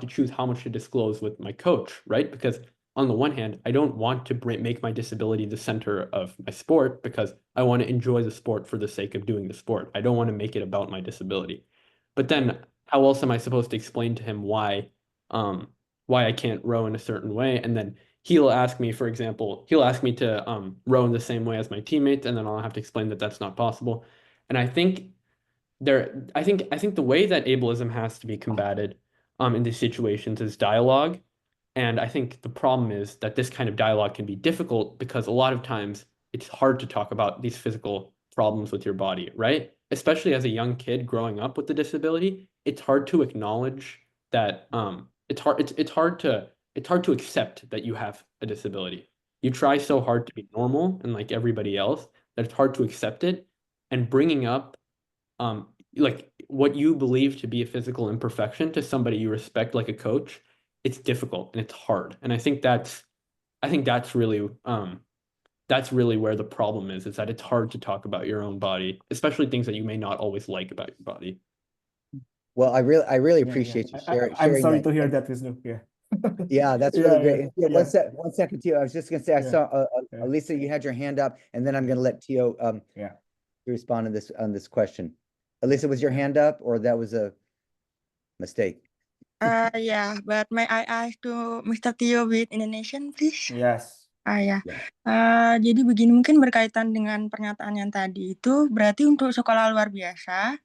choose how much to disclose with my coach, right? Because on the one hand, I don't want to make my disability the center of my sport because I want to enjoy the sport for the sake of doing the sport. I don't want to make it about my disability. But then how else am I supposed to explain to him why I can't row in a certain way? And then he'll ask me, for example, he'll ask me to row in the same way as my teammates, and then I'll have to explain that that's not possible. And I think the way that ableism has to be combated in these situations is dialogue. And I think the problem is that this kind of dialogue can be difficult because a lot of times it's hard to talk about these physical problems with your body, right? Especially as a young kid growing up with a disability, it's hard to acknowledge that it's hard to accept that you have a disability. You try so hard to be normal and like everybody else that it's hard to accept it. And bringing up like what you believe to be a physical imperfection to somebody you respect like a coach, it's difficult and it's hard. And I think that's really where the problem is that it's hard to talk about your own body, especially things that you may not always like about your body. Well, I really Yeah, appreciate yeah. you sharing. I'm sorry that. to hear that, Wisnu. Yeah. Yeah, that's Yeah, really yeah, great. And Tio, yeah. one second, Tio. I was just gonna say, I Yeah, saw yeah. Lisa, you had your hand up, and then I'm gonna let Tio Yeah. respond on this question. Elisa, was your hand up, or that was a mistake? Yeah, but may I ask to Mr. Tio with Indonesian, please? Yes. Ya. Yeah. Jadi begini, mungkin berkaitan dengan pernyataan yang tadi itu, berarti untuk sekolah luar biasa,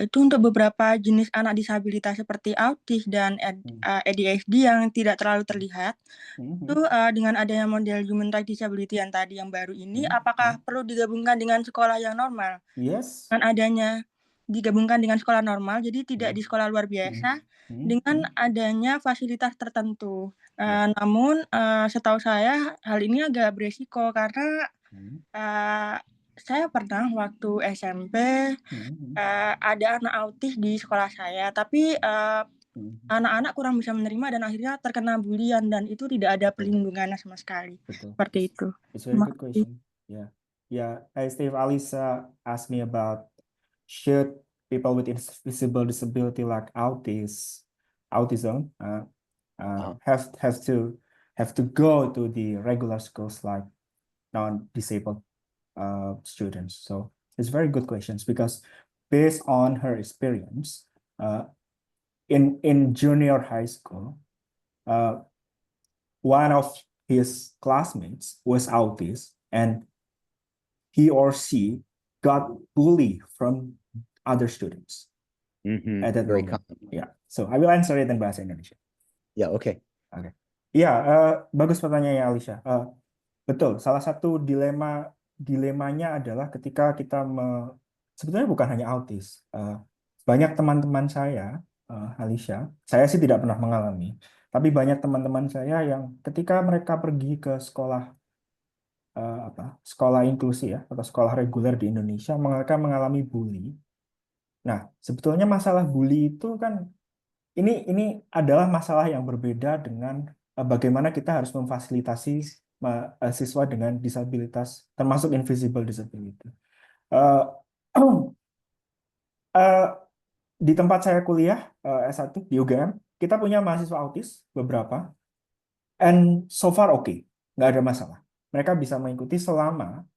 itu untuk beberapa jenis anak disabilitas seperti autis dan ADHD yang tidak terlalu terlihat, itu dengan adanya model human right disability yang tadi yang baru ini, apakah perlu digabungkan dengan sekolah yang normal? Yes. Dengan adanya digabungkan dengan sekolah normal, jadi tidak di sekolah luar biasa, dengan adanya fasilitas tertentu. Namun setahu saya hal ini agak beresiko karena saya pernah waktu SMP ada anak autis di sekolah saya, tapi anak-anak kurang bisa menerima dan akhirnya terkena bulian dan itu tidak ada perlindungannya sama sekali. Betul. Seperti itu. It's a very good question. Yeah. Yeah. Steve, Alisa asked me about should people with invisible disability like autism have to go to the regular schools like non-disabled students. So it's very good questions because based on her experience in junior high school, one of his classmates was autist and he or she got bullied from other students at that Very moment. common. Yeah. So I will answer it in bahasa Indonesia. Yeah, okay. Oke. Iya, bagus pertanyaannya Alicia. Betul, salah satu dilemanya adalah ketika kita sebetulnya bukan hanya autis. Banyak teman-teman saya, Alicia, saya sih tidak pernah mengalami, tapi banyak teman-teman saya yang ketika mereka pergi ke sekolah sekolah inklusi ya atau sekolah reguler di Indonesia, mereka mengalami bully. Nah, sebetulnya masalah bully itu kan ini adalah masalah yang berbeda dengan bagaimana kita harus memfasilitasi siswa dengan disabilitas, termasuk invisible disability. Eh, eh, di tempat saya kuliah S1 di UGM, kita punya mahasiswa autis beberapa, and so far okay, nggak ada masalah. Mereka bisa mengikuti selama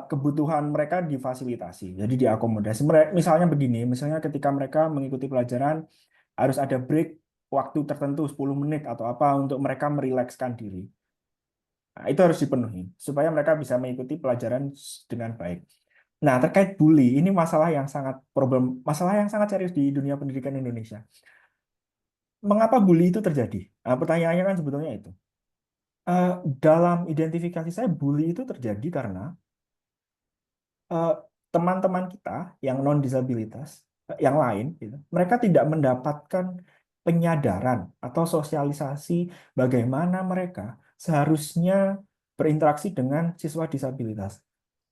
kebutuhan mereka difasilitasi, jadi diakomodasi. Misalnya begini, misalnya ketika mereka mengikuti pelajaran harus ada break waktu tertentu 10 menit atau apa untuk mereka merilekskan diri. Nah, itu harus dipenuhi supaya mereka bisa mengikuti pelajaran dengan baik. Nah, terkait bully, ini masalah yang sangat serius di dunia pendidikan Indonesia. Mengapa bully itu terjadi? Nah, pertanyaannya kan sebetulnya itu. Dalam identifikasi saya, bully itu terjadi karena teman-teman kita yang non-disabilitas, yang lain, gitu, mereka tidak mendapatkan penyadaran atau sosialisasi bagaimana mereka seharusnya berinteraksi dengan siswa disabilitas.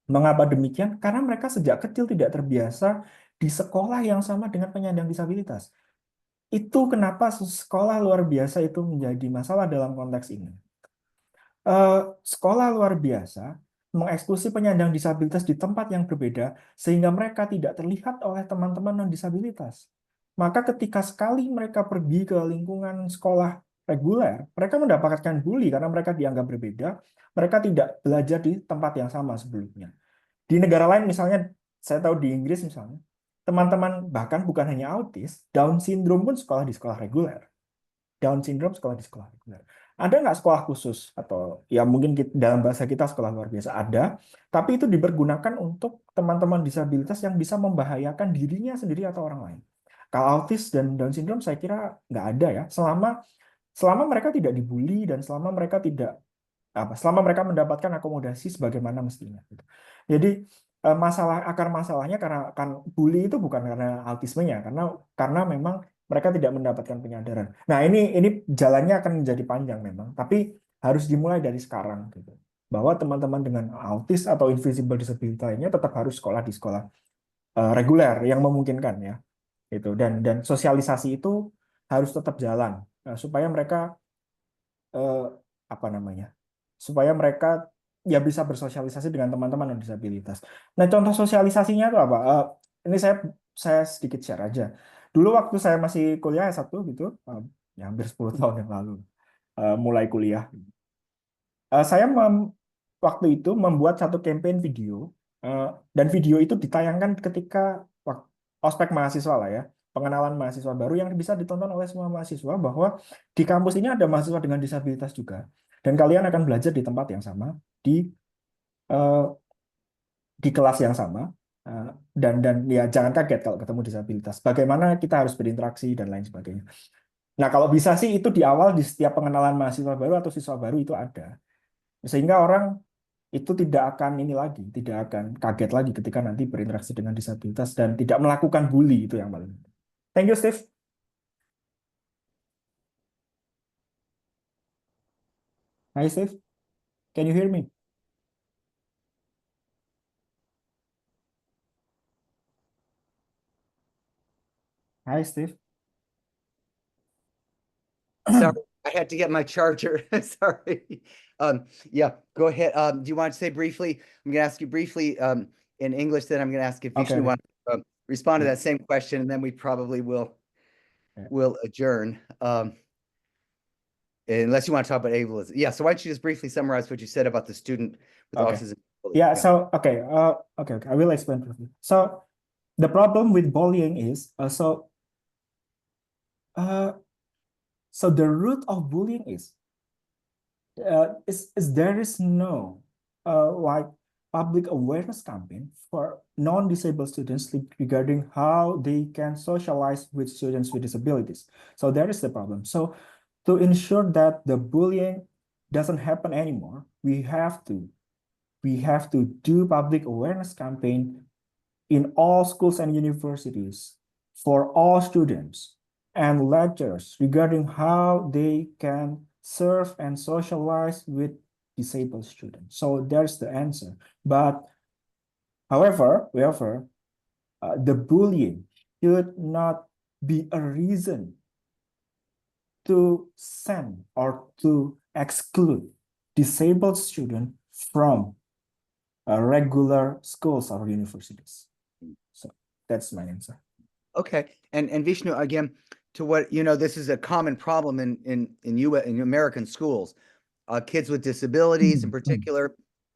Mengapa demikian? Karena mereka sejak kecil tidak terbiasa di sekolah yang sama dengan penyandang disabilitas. Itu kenapa sekolah luar biasa itu menjadi masalah dalam konteks ini. Sekolah luar biasa mengeksklusi penyandang disabilitas di tempat yang berbeda sehingga mereka tidak terlihat oleh teman-teman non-disabilitas. Maka ketika sekali mereka pergi ke lingkungan sekolah reguler, mereka mendapatkan bully karena mereka dianggap berbeda, mereka tidak belajar di tempat yang sama sebelumnya. Di negara lain misalnya, saya tahu di Inggris misalnya, teman-teman bahkan bukan hanya autis, Down syndrome pun sekolah di sekolah reguler. Down syndrome sekolah di sekolah reguler. Ada nggak sekolah khusus atau ya mungkin dalam bahasa kita sekolah luar biasa ada, tapi itu dipergunakan untuk teman-teman disabilitas yang bisa membahayakan dirinya sendiri atau orang lain. Kalau autis dan Down syndrome saya kira nggak ada ya, selama mereka tidak dibully dan selama mereka mendapatkan akomodasi sebagaimana mestinya. Jadi akar masalahnya karena kan bully itu bukan karena autismenya, karena memang mereka tidak mendapatkan penyadaran. Nah, ini jalannya akan menjadi panjang memang, tapi harus dimulai dari sekarang gitu. Bahwa teman-teman dengan autis atau invisible disability lainnya tetap harus sekolah di sekolah reguler yang memungkinkan ya. Gitu. Dan sosialisasi itu harus tetap jalan supaya mereka supaya mereka ya bisa bersosialisasi dengan teman-teman non disabilitas. Nah, contoh sosialisasinya itu apa? Ini saya sedikit share aja. Dulu waktu saya masih kuliah S1 gitu, ya hampir 10 tahun yang lalu, mulai kuliah. Saya waktu itu membuat satu campaign video, dan video itu ditayangkan ketika ospek mahasiswa lah ya, pengenalan mahasiswa baru yang bisa ditonton oleh semua mahasiswa bahwa di kampus ini ada mahasiswa dengan disabilitas juga, dan kalian akan belajar di tempat yang sama, di kelas yang sama, dan ya jangan kaget kalau ketemu disabilitas. Bagaimana kita harus berinteraksi dan lain sebagainya. Nah, kalau bisa sih itu di awal di setiap pengenalan mahasiswa baru atau siswa baru itu ada. Sehingga orang itu tidak akan kaget lagi ketika nanti berinteraksi dengan disabilitas dan tidak melakukan bully, itu yang paling penting. Thank you, Steve. Hi, Steve. Can you hear me? Hi, Steve. Sorry, I had to get my charger. Sorry. Yeah, go ahead. Do you want to say briefly? I'm going to ask you briefly in English, then I'm going to ask if Vishnu wants to respond to that same question, and then we probably will adjourn. Unless you want to talk about ableism. Yeah, so why don't you just briefly summarize what you said about the student with autism? Yeah, so okay, I will explain briefly. So the problem with bullying is so the root of bullying is there is no like public awareness campaign for non-disabled students regarding how they can socialize with students with disabilities. So that is the problem. So to ensure that the bullying doesn't happen anymore, we have to do public awareness campaign in all schools and universities for all students and lecturers regarding how they can serve and socialize with disabled students. So there's the answer. But however, the bullying should not be a reason to send or to exclude disabled students from regular schools or universities. So that's my answer. Okay, and Vishnu, again, to what, you know, this is a common problem in American schools. Kids with disabilities in particular,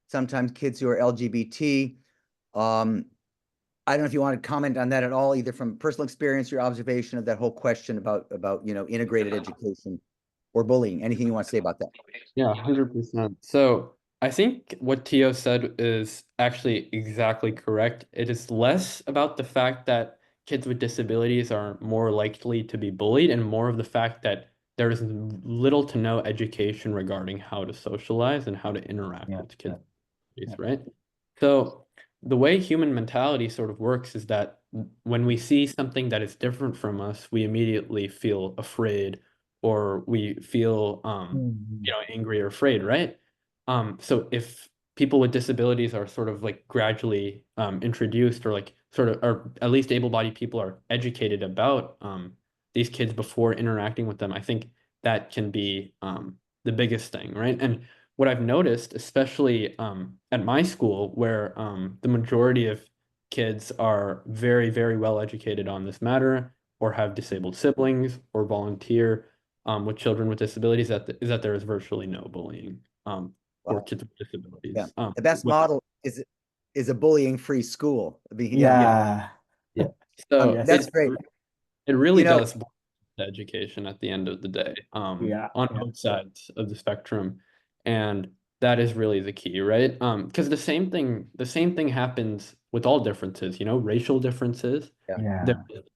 sometimes kids who are LGBT. I don't know if you want to comment on that at all, either from personal experience, your observation of that whole question about you know, integrated education or bullying. Anything you want to say about that? Yeah, 100%. So I think what Tio said is actually exactly correct. It is less about the fact that kids with disabilities are more likely to be bullied and more of the fact that there is little to no education regarding how to socialize and how to interact with kids with disabilities, right? So the way human mentality sort of works is that when we see something that is different from us, we immediately feel afraid or we feel you know, angry or afraid, right? So if people with disabilities are sort of like gradually introduced or like sort of, or at least able-bodied people are educated about these kids before interacting with them, I think that can be the biggest thing, right? And what I've noticed, especially at my school, where the majority of kids are very, very well educated on this matter, or have disabled siblings, or volunteer with children with disabilities, is that there is virtually no bullying for kids with disabilities. Yeah, the best model is a bullying-free school. I mean, Yeah. So Yes. that's great. It really You know- does boil down to education at the end of the day, on Yeah. both sides of the spectrum, and that is really the key, right? Because the same thing happens with all differences, you know, racial differences. Yeah.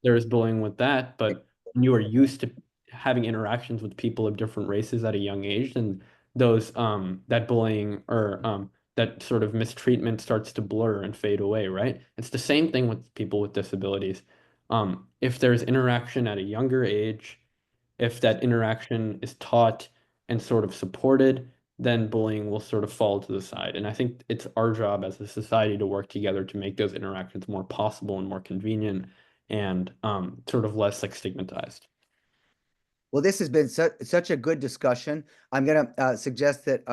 There is bullying with that, but when you are used to having interactions with people of different races at a young age, and those that bullying or that sort of mistreatment starts to blur and fade away, right? It's the same thing with people with disabilities. If there's interaction at a younger age, if that interaction is taught and sort of supported, then bullying will sort of fall to the side. And I think it's our job as a society to work together to make those interactions more possible and more convenient and sort of less like stigmatized. Well, this has been such a good discussion. I'm going to suggest that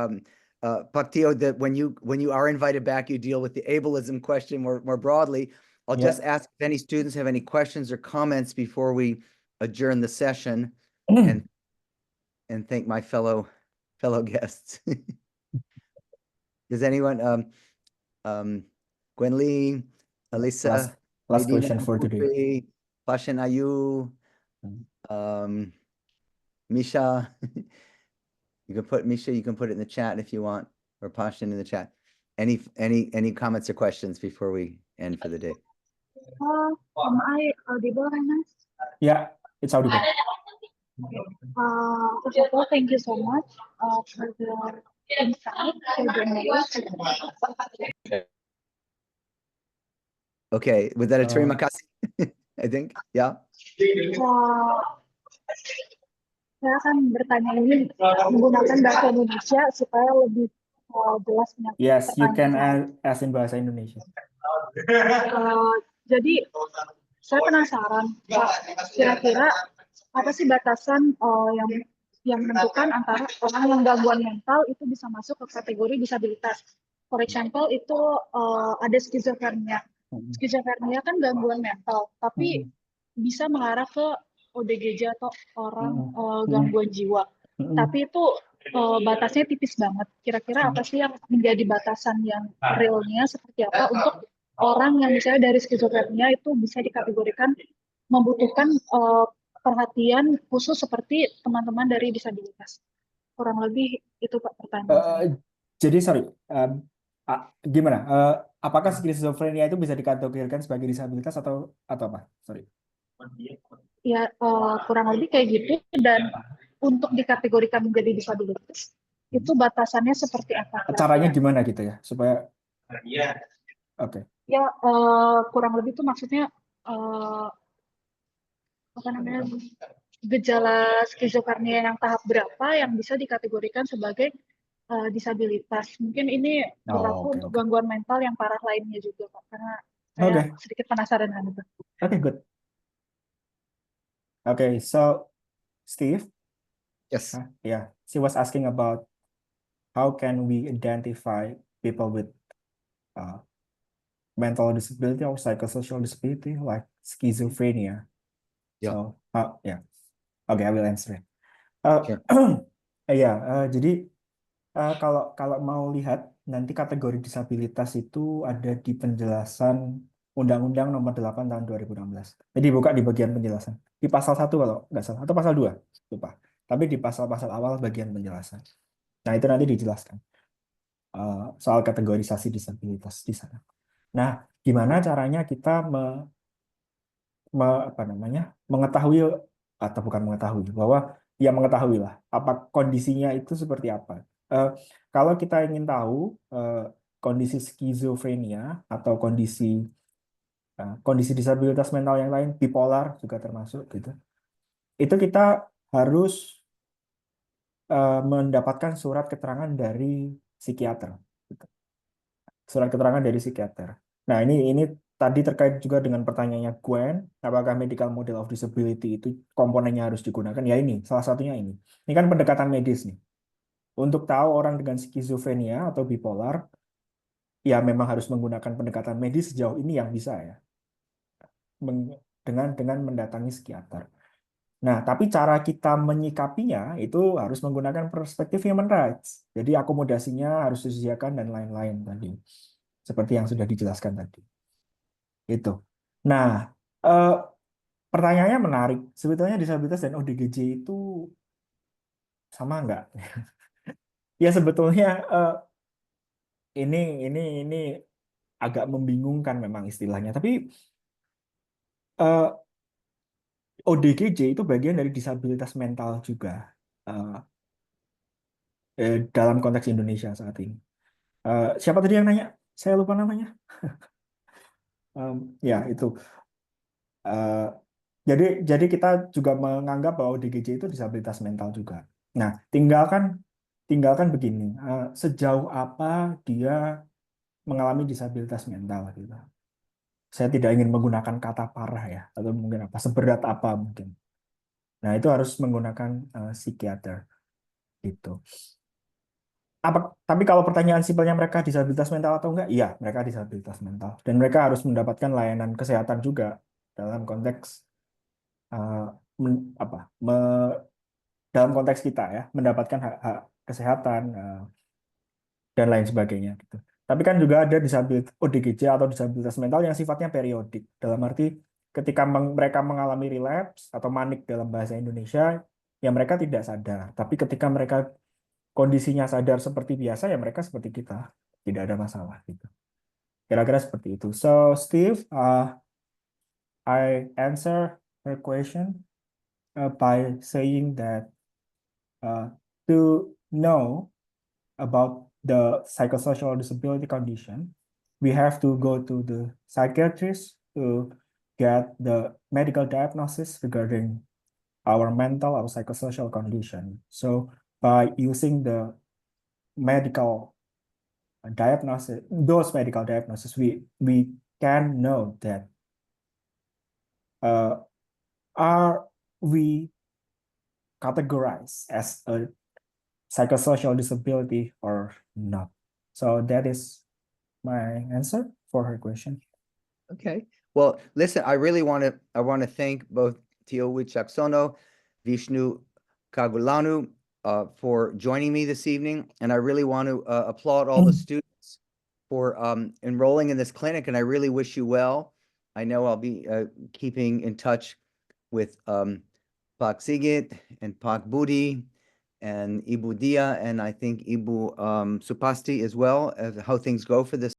Paktio, that when you are invited back, you deal with the ableism question more broadly. I'll just ask if any students have any questions or comments before we adjourn the session, and thank my fellow guests. Does anyone, Gwen Lee, Alyssa, Last Medina, question for today. Putri, Pashan Ayu, Misha. You can put it in the chat if you want, or Pashan in the chat. Any comments or questions before we end for the day? Am I audible, Renas? Yeah, it's audible. First of all, thank you so much for the insight, for the knowledge. Okay, was that a terima kasih? I think, yeah. Saya akan bertanya ini menggunakan bahasa Indonesia supaya lebih jelas menyampaikan. Yes, you can ask in bahasa Indonesia. Jadi saya penasaran, Pak, kira-kira apa sih batasan yang menentukan antara orang yang gangguan mental itu bisa masuk ke kategori disabilitas? For example, itu ada skizofrenia. Skizofrenia kan gangguan mental, tapi bisa mengarah ke ODGJ atau orang gangguan jiwa. Tapi itu batasnya tipis banget. Kira-kira apa sih yang menjadi batasan yang realnya seperti apa untuk orang yang misalnya dari skizofrenia itu bisa dikategorikan membutuhkan perhatian khusus seperti teman-teman dari disabilitas. Kurang lebih itu Pak pertanyaan. Jadi sorry, Gimana? Apakah skizofrenia itu bisa dikategorikan sebagai disabilitas atau apa? Sorry. Ya, kurang lebih kayak gitu. Dan untuk dikategorikan menjadi disabilitas, itu batasannya seperti apa? Caranya gimana gitu ya, supaya oke. Ya, kurang lebih itu maksudnya apa namanya, gejala skizofrenia yang tahap berapa yang bisa dikategorikan sebagai disabilitas. Mungkin ini berlaku untuk Oke. gangguan mental yang parah lainnya juga, Pak. Karena saya Oke. sedikit penasaran dengan itu. Oke, good. Okay, so Steve, Yes. yeah, she was asking about how can we identify people with mental disability or psychosocial disability like schizophrenia. Yeah. So, yeah, okay, I will answer it. Sure. Jadi kalau mau lihat nanti kategori disabilitas itu ada di penjelasan Undang-Undang Nomor 8 Tahun 2016. Jadi buka di bagian penjelasan. Di pasal 1 kalau nggak salah, atau pasal 2, lupa. Tapi di pasal-pasal awal bagian penjelasan. Nah, itu nanti dijelaskan soal kategorisasi disabilitas di sana. Nah, gimana caranya kita mengetahui, atau bukan mengetahui, bahwa ya mengetahui lah apa kondisinya itu seperti apa. Kalau kita ingin tahu kondisi skizofrenia atau kondisi disabilitas mental yang lain, bipolar juga termasuk gitu, itu kita harus mendapatkan surat keterangan dari psikiater, gitu. Surat keterangan dari psikiater. Nah, ini tadi terkait juga dengan pertanyaannya Gwen, apakah medical model of disability itu komponennya harus digunakan? Ya ini, salah satunya ini. Ini kan pendekatan medis nih. Untuk tahu orang dengan skizofrenia atau bipolar, ya memang harus menggunakan pendekatan medis sejauh ini yang bisa ya. Dengan mendatangi psikiater. Nah, tapi cara kita menyikapinya itu harus menggunakan perspektif human rights. Jadi akomodasinya harus disediakan dan lain-lain tadi. Seperti yang sudah dijelaskan tadi. Itu. Nah, pertanyaannya menarik. Sebetulnya disabilitas dan ODGJ itu sama nggak? Ya sebetulnya ini agak membingungkan memang istilahnya. Tapi ODGJ itu bagian dari disabilitas mental juga dalam konteks Indonesia saat ini. Siapa tadi yang nanya? Saya lupa namanya. Ya itu. Jadi kita juga menganggap bahwa ODGJ itu disabilitas mental juga. Nah, tinggalkan begini, sejauh apa dia mengalami disabilitas mental gitu. Saya tidak ingin menggunakan kata parah ya, atau mungkin apa seberat apa mungkin. Nah, itu harus menggunakan psikiater gitu. Tapi kalau pertanyaan simpelnya mereka disabilitas mental atau enggak? Iya, mereka disabilitas mental dan mereka harus mendapatkan layanan kesehatan juga dalam konteks dalam konteks kita ya, mendapatkan hak kesehatan dan lain sebagainya gitu. Tapi kan juga ada disabilitas ODGJ atau disabilitas mental yang sifatnya periodik. Dalam arti ketika mereka mengalami relapse atau manik dalam bahasa Indonesia, ya mereka tidak sadar. Tapi ketika mereka kondisinya sadar seperti biasa, ya mereka seperti kita, tidak ada masalah gitu. Kira-kira seperti itu. So Steve, I answer her question by saying that to know about the psychosocial disability condition, we have to go to the psychiatrist to get the medical diagnosis regarding our mental or psychosocial condition. So by using the medical diagnosis, those medical diagnoses, we can know that are we categorized as a psychosocial disability or not. So that is my answer for her question. Okay. Well, listen, I want to thank both Tio Wicaksono, Vishnu Kagulanu for joining me this evening. And I really want to applaud all the students for enrolling in this clinic. And I really wish you well. I know I'll be keeping in touch with Pak Sigit and Pak Budi and Ibu Dia and I think Ibu Supasti as well, as how things go for this